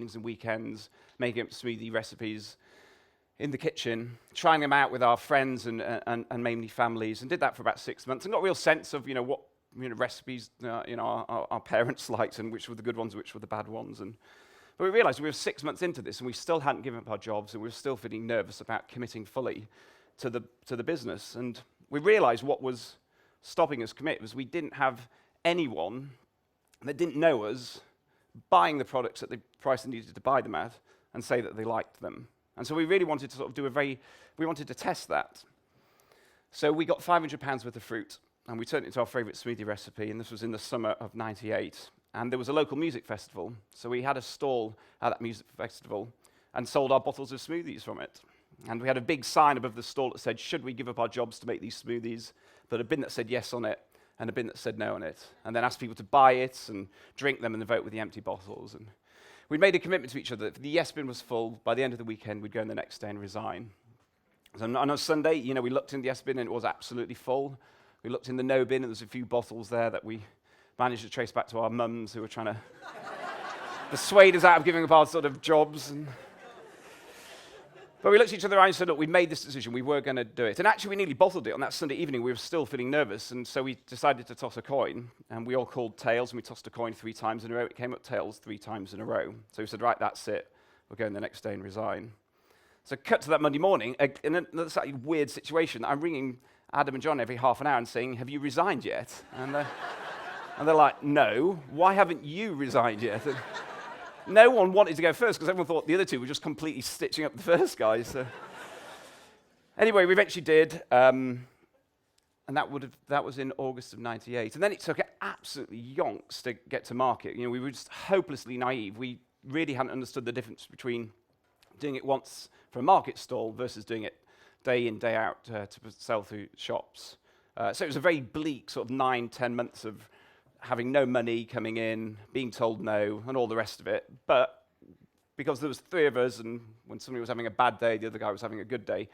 evenings and weekends, making up smoothie recipes in the kitchen, trying them out with our friends and mainly families, and did that for about 6 months, and got a real sense of what recipes our parents liked, and which were the good ones, which were the bad ones. But we realized we were 6 months into this, and we still hadn't given up our jobs, and we were still feeling nervous about committing fully to the business. And we realized what was stopping us commit was we didn't have anyone that didn't know us buying the products at the price they needed to buy them at and say that they liked them. And so we really wanted to sort of we wanted to test that. So we got £500 worth of fruit, and we turned it into our favorite smoothie recipe, and this was in the summer of '98. And there was a local music festival, so we had a stall at that music festival and sold our bottles of smoothies from it. And we had a big sign above the stall that said, should we give up our jobs to make these smoothies? But a bin that said yes on it, and a bin that said no on it. And then asked people to buy it and drink them and then vote with the empty bottles. And we'd made a commitment to each other that if the yes bin was full, by the end of the weekend, we'd go in the next day and resign. So on a Sunday, we looked in the yes bin and it was absolutely full. We looked in the no bin and there's a few bottles there that we managed to trace back to our mums who were trying to persuade us out of giving up our sort of jobs. But we looked at each other and said, look, we made this decision, we were going to do it. And actually, we nearly bottled it on that Sunday evening. We were still feeling nervous, and so we decided to toss a coin. And we all called tails, and we tossed a coin 3 times in a row. It came up tails 3 times in a row. So we said, right, that's it. We'll go in the next day and resign. So cut to that Monday morning, in another slightly weird situation. I'm ringing Adam and John every half an hour and saying, have you resigned yet? And they're like, no, why haven't you resigned yet? And no one wanted to go first because everyone thought the other two were just completely stitching up the first guy. So anyway, we eventually did, and that was in August of '98. And then it took absolutely yonks to get to market. We were just hopelessly naive. We really hadn't understood the difference between doing it once for a market stall versus doing it day in, day out to sell through shops. So it was a very bleak sort of 9-10 months of having no money coming in, being told no, and all the rest of it. But because there was 3 of us, and when somebody was having a bad day, the other guy was having a good day,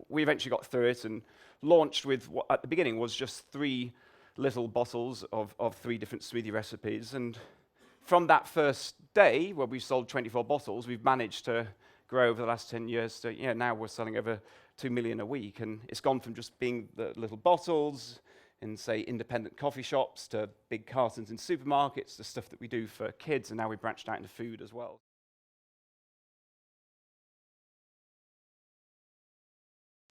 we eventually got through it and launched with what at the beginning was just 3 little bottles of 3 different smoothie recipes. And from that first day, where we sold 24 bottles, we've managed to grow over the last 10 years to, now we're selling over 2 million a week. And it's gone from just being the little bottles in, say, independent coffee shops to big cartons in supermarkets to stuff that we do for kids, and now we branched out into food as well.